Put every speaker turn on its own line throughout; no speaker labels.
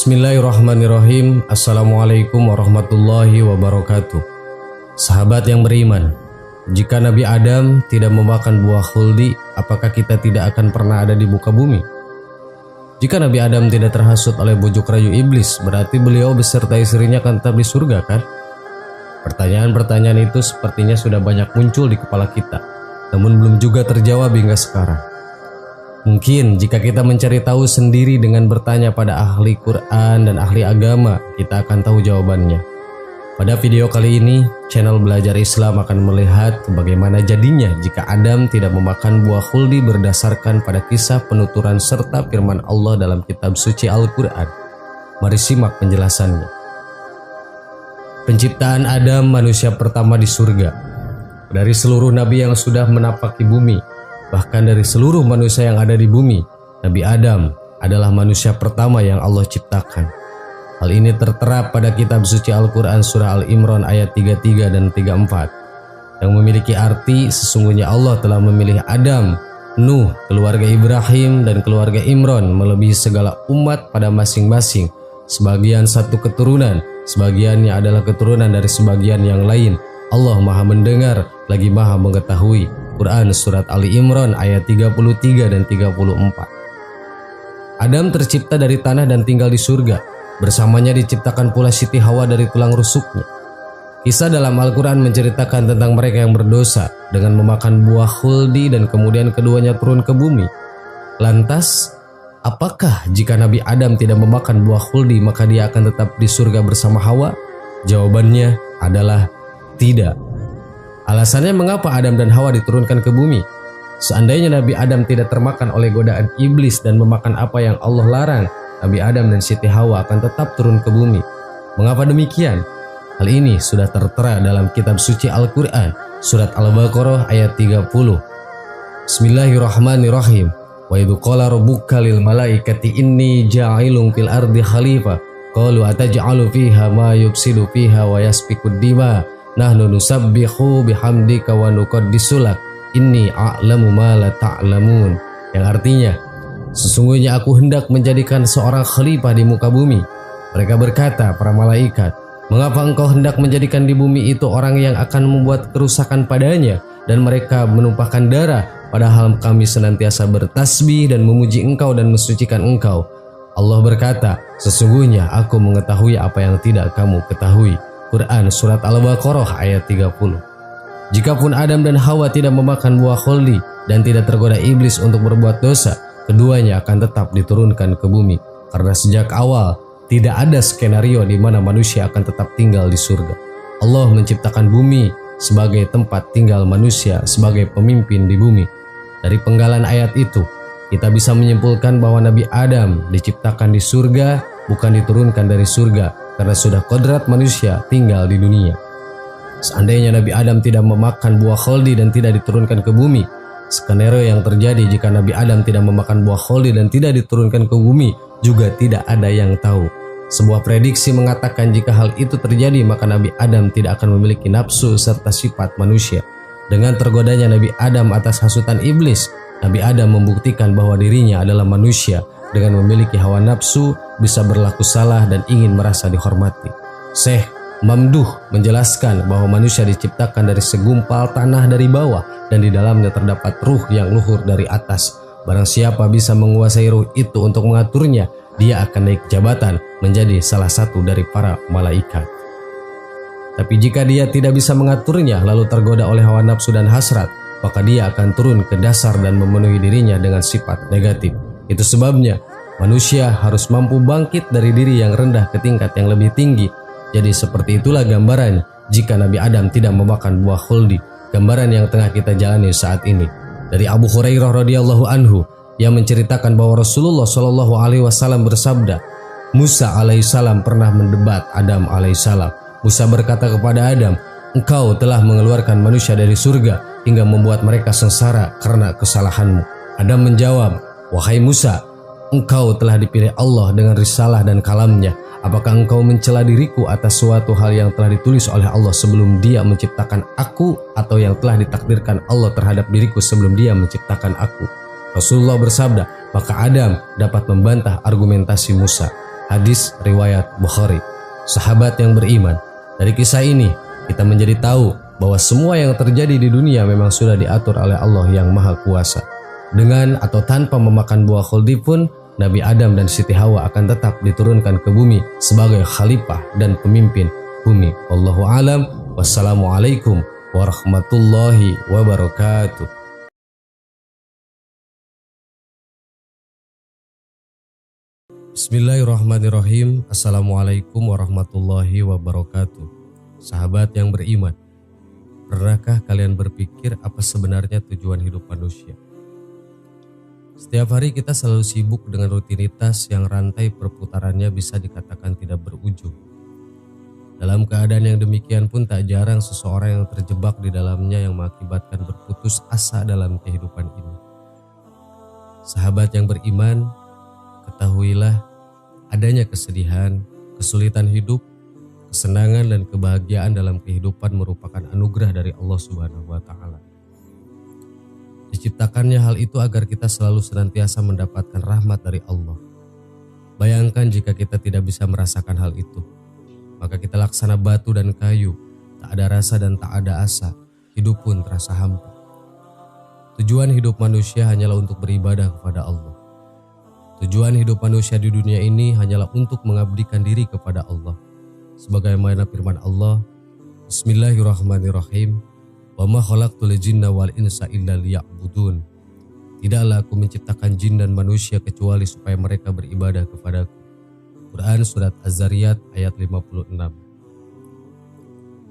Bismillahirrahmanirrahim. Assalamualaikum warahmatullahi wabarakatuh. Sahabat yang beriman, jika Nabi Adam tidak memakan buah khuldi, apakah kita tidak akan pernah ada di muka bumi? Jika Nabi Adam tidak terhasut oleh bujuk rayu iblis, berarti beliau beserta istrinya akan tetap di surga, kan? Pertanyaan-pertanyaan itu sepertinya sudah banyak muncul di kepala kita, namun belum juga terjawab hingga sekarang. Mungkin jika kita mencari tahu sendiri dengan bertanya pada ahli Quran dan ahli agama, kita akan tahu jawabannya. Pada video kali ini, channel Belajar Islam akan melihat bagaimana jadinya jika Adam tidak memakan buah khuldi berdasarkan pada kisah penuturan serta firman Allah dalam kitab suci Al-Quran. Mari simak penjelasannya. Penciptaan Adam, manusia pertama di surga. Dari seluruh nabi yang sudah menapaki bumi, bahkan dari seluruh manusia yang ada di bumi, Nabi Adam adalah manusia pertama yang Allah ciptakan. Hal ini tertera pada kitab suci Al-Quran surah Al-Imran ayat 33 dan 34 yang memiliki arti sesungguhnya Allah telah memilih Adam, Nuh, keluarga Ibrahim dan keluarga Imran melebihi segala umat pada masing-masing. Sebagian satu keturunan, sebagiannya adalah keturunan dari sebagian yang lain. Allah Maha mendengar lagi Maha mengetahui. Quran surat Ali Imran ayat 33 dan 34. Adam tercipta dari tanah dan tinggal di surga. Bersamanya diciptakan pula Siti Hawa dari tulang rusuknya. Kisah dalam Al-Quran menceritakan tentang mereka yang berdosa dengan memakan buah khuldi dan kemudian keduanya turun ke bumi. Lantas, apakah jika Nabi Adam tidak memakan buah khuldi maka dia akan tetap di surga bersama Hawa? Jawabannya adalah tidak. Alasannya mengapa Adam dan Hawa diturunkan ke bumi? Seandainya Nabi Adam tidak termakan oleh godaan iblis dan memakan apa yang Allah larang, Nabi Adam dan Siti Hawa akan tetap turun ke bumi. Mengapa demikian? Hal ini sudah tertera dalam kitab suci Al-Quran, surat Al-Baqarah ayat 30. Bismillahirrahmanirrahim. Wa idh qala rabbuka lil malaikati inni ja'ilun fil ardi khalifah qalu ataj'alu fiha ma yufsidu fiha wa yasfiku dima nahnu nusabbihu bihamdika wa nuqaddisu lak inni a'lamu ma la ta'lamun, yang artinya sesungguhnya aku hendak menjadikan seorang khalifah di muka bumi. Mereka berkata, para malaikat, mengapa engkau hendak menjadikan di bumi itu orang yang akan membuat kerusakan padanya dan mereka menumpahkan darah, padahal kami senantiasa bertasbih dan memuji engkau dan mensucikan engkau. Allah berkata, sesungguhnya aku mengetahui apa yang tidak kamu ketahui. Quran surat Al-Baqarah ayat 30. Jikapun Adam dan Hawa tidak memakan buah khuldi dan tidak tergoda iblis untuk berbuat dosa, keduanya akan tetap diturunkan ke bumi. Karena sejak awal tidak ada skenario di mana manusia akan tetap tinggal di surga. Allah menciptakan bumi sebagai tempat tinggal manusia sebagai pemimpin di bumi. Dari penggalan ayat itu, kita bisa menyimpulkan bahwa Nabi Adam diciptakan di surga, bukan diturunkan dari surga, karena sudah kodrat manusia tinggal di dunia. Seandainya Nabi Adam tidak memakan buah khuldi dan tidak diturunkan ke bumi, skenario yang terjadi jika Nabi Adam tidak memakan buah khuldi dan tidak diturunkan ke bumi juga tidak ada yang tahu. Sebuah prediksi mengatakan jika hal itu terjadi maka Nabi Adam tidak akan memiliki nafsu serta sifat manusia. Dengan tergodanya Nabi Adam atas hasutan iblis, Nabi Adam membuktikan bahwa dirinya adalah manusia. Dengan memiliki hawa nafsu, bisa berlaku salah dan ingin merasa dihormati. Syekh Mamduh menjelaskan bahwa manusia diciptakan dari segumpal tanah dari bawah dan di dalamnya terdapat ruh yang luhur dari atas. Barang siapa bisa menguasai ruh itu untuk mengaturnya, dia akan naik jabatan menjadi salah satu dari para malaikat. Tapi jika dia tidak bisa mengaturnya lalu tergoda oleh hawa nafsu dan hasrat, maka dia akan turun ke dasar dan memenuhi dirinya dengan sifat negatif. Itu sebabnya manusia harus mampu bangkit dari diri yang rendah ke tingkat yang lebih tinggi. Jadi seperti itulah gambaran jika Nabi Adam tidak memakan buah khuldi, gambaran yang tengah kita jalani saat ini. Dari Abu Hurairah radhiyallahu anhu yang menceritakan bahwa Rasulullah shallallahu alaihi wasallam bersabda, Musa alaihissalam pernah mendebat Adam alaihissalam. Musa berkata kepada Adam, engkau telah mengeluarkan manusia dari surga hingga membuat mereka sengsara karena kesalahanmu. Adam menjawab, wahai Musa, engkau telah dipilih Allah dengan risalah dan kalamnya. Apakah engkau mencela diriku atas suatu hal yang telah ditulis oleh Allah sebelum dia menciptakan aku, atau yang telah ditakdirkan Allah terhadap diriku sebelum dia menciptakan aku? Rasulullah bersabda, maka Adam dapat membantah argumentasi Musa. Hadis riwayat Bukhari. Sahabat yang beriman, dari kisah ini kita menjadi tahu bahwa semua yang terjadi di dunia memang sudah diatur oleh Allah yang Maha Kuasa. Dengan atau tanpa memakan buah khuldi pun, Nabi Adam dan Siti Hawa akan tetap diturunkan ke bumi sebagai khalifah dan pemimpin bumi. Wallahu alam. Wassalamualaikum warahmatullahi wabarakatuh. Bismillahirrahmanirrahim. Assalamualaikum warahmatullahi wabarakatuh. Sahabat yang beriman, pernahkah kalian berpikir apa sebenarnya tujuan hidup manusia? Setiap hari kita selalu sibuk dengan rutinitas yang rantai perputarannya bisa dikatakan tidak berujung. Dalam keadaan yang demikian pun tak jarang seseorang yang terjebak di dalamnya yang mengakibatkan berputus asa dalam kehidupan ini. Sahabat yang beriman, ketahuilah adanya kesedihan, kesulitan hidup, kesenangan dan kebahagiaan dalam kehidupan merupakan anugerah dari Allah Subhanahu wa taala. Diciptakannya hal itu agar kita selalu senantiasa mendapatkan rahmat dari Allah. Bayangkan jika kita tidak bisa merasakan hal itu, maka kita laksana batu dan kayu, tak ada rasa dan tak ada asa, hidup pun terasa hampa. Tujuan hidup manusia hanyalah untuk beribadah kepada Allah. Tujuan hidup manusia di dunia ini hanyalah untuk mengabdikan diri kepada Allah. Sebagaimana firman Allah, Bismillahirrahmanirrahim, wa ma khalaqtul jinna wal insa illa liya'budun. Tidaklah aku menciptakan jin dan manusia kecuali supaya mereka beribadah kepadaku. Quran Surat Az-Zariyat ayat 56.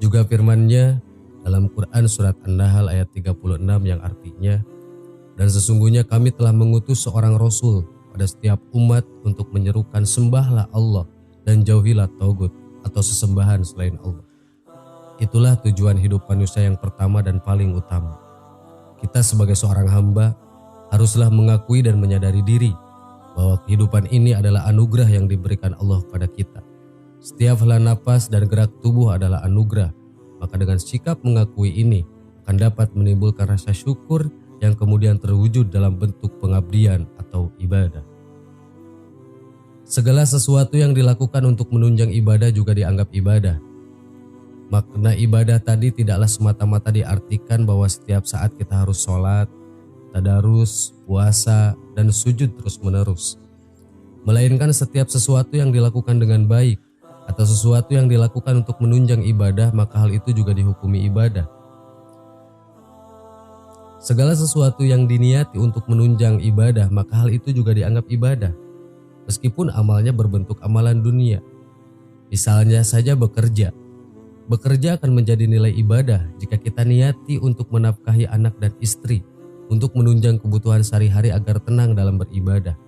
Juga firman-Nya dalam Quran Surat An-Nahl ayat 36 yang artinya, dan sesungguhnya kami telah mengutus seorang Rasul pada setiap umat untuk menyerukan sembahlah Allah dan jauhilah taugut atau sesembahan selain Allah. Itulah tujuan hidup manusia yang pertama dan paling utama. Kita sebagai seorang hamba haruslah mengakui dan menyadari diri bahwa kehidupan ini adalah anugerah yang diberikan Allah kepada kita. Setiap helaan napas dan gerak tubuh adalah anugerah, maka dengan sikap mengakui ini akan dapat menimbulkan rasa syukur yang kemudian terwujud dalam bentuk pengabdian atau ibadah. Segala sesuatu yang dilakukan untuk menunjang ibadah juga dianggap ibadah. Makna ibadah tadi tidaklah semata-mata diartikan bahwa setiap saat kita harus sholat, tadarus, puasa, dan sujud terus-menerus. Melainkan setiap sesuatu yang dilakukan dengan baik atau sesuatu yang dilakukan untuk menunjang ibadah, maka hal itu juga dihukumi ibadah. Segala sesuatu yang diniati untuk menunjang ibadah, maka hal itu juga dianggap ibadah. Meskipun amalnya berbentuk amalan dunia. Misalnya saja bekerja. Bekerja akan menjadi nilai ibadah jika kita niati untuk menafkahi anak dan istri, untuk menunjang kebutuhan sehari-hari agar tenang dalam beribadah.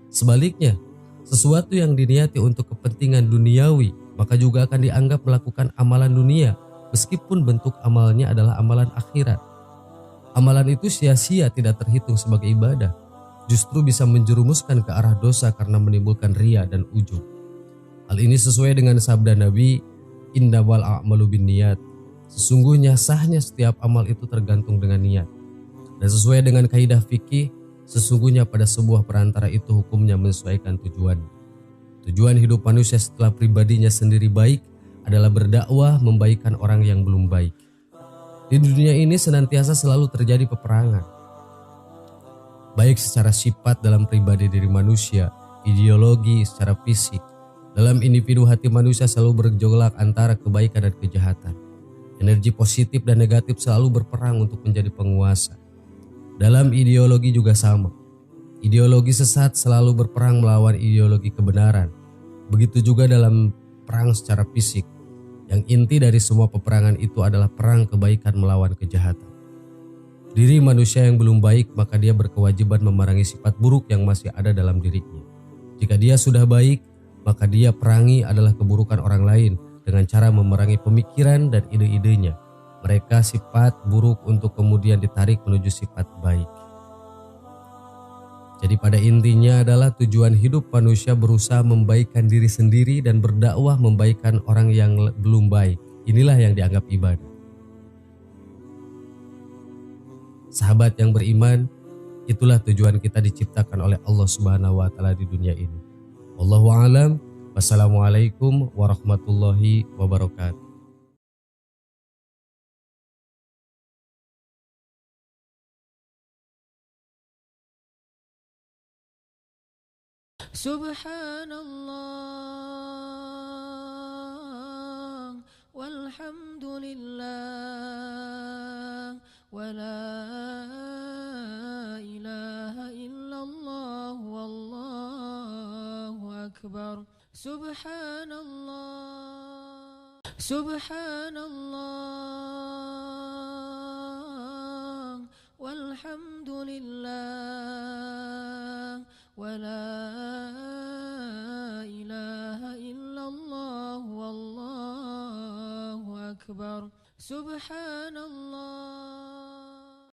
Sebaliknya, sesuatu yang diniati untuk kepentingan duniawi, maka juga akan dianggap melakukan amalan dunia, meskipun bentuk amalnya adalah amalan akhirat. Amalan itu sia-sia tidak terhitung sebagai ibadah, justru bisa menjerumuskan ke arah dosa karena menimbulkan riya dan ujub. Hal ini sesuai dengan sabda Nabi, innamal a'malu binniyat. Sesungguhnya sahnya setiap amal itu tergantung dengan niat. Dan sesuai dengan kaidah fikih, sesungguhnya pada sebuah perantara itu hukumnya menyesuaikan tujuan. Tujuan hidup manusia setelah pribadinya sendiri baik adalah berdakwah membaikkan orang yang belum baik. Di dunia ini senantiasa selalu terjadi peperangan. Baik secara sifat dalam pribadi diri manusia, ideologi secara fisik. Dalam individu hati manusia selalu bergejolak antara kebaikan dan kejahatan. Energi positif dan negatif selalu berperang untuk menjadi penguasa. Dalam ideologi juga sama. Ideologi sesat selalu berperang melawan ideologi kebenaran. Begitu juga dalam perang secara fisik. Yang inti dari semua peperangan itu adalah perang kebaikan melawan kejahatan. Diri manusia yang belum baik, maka dia berkewajiban memerangi sifat buruk yang masih ada dalam dirinya. Jika dia sudah baik, maka dia perangi adalah keburukan orang lain dengan cara memerangi pemikiran dan ide-idenya. Mereka sifat buruk untuk kemudian ditarik menuju sifat baik. Jadi pada intinya adalah tujuan hidup manusia berusaha membaikkan diri sendiri dan berdakwah membaikkan orang yang belum baik. Inilah yang dianggap ibadah. Sahabat yang beriman, itulah tujuan kita diciptakan oleh Allah Subhanahu wa taala di dunia ini. Wallahu a'lam. Wassalamualaikum warahmatullahi wabarakatuh.
Subhanallah walhamdulillah wala ilaha illallah wallahu akbar. Subhanallah Subhanallah walhamdulillah wala ilaha illallah wallahu akbar. Subhanallah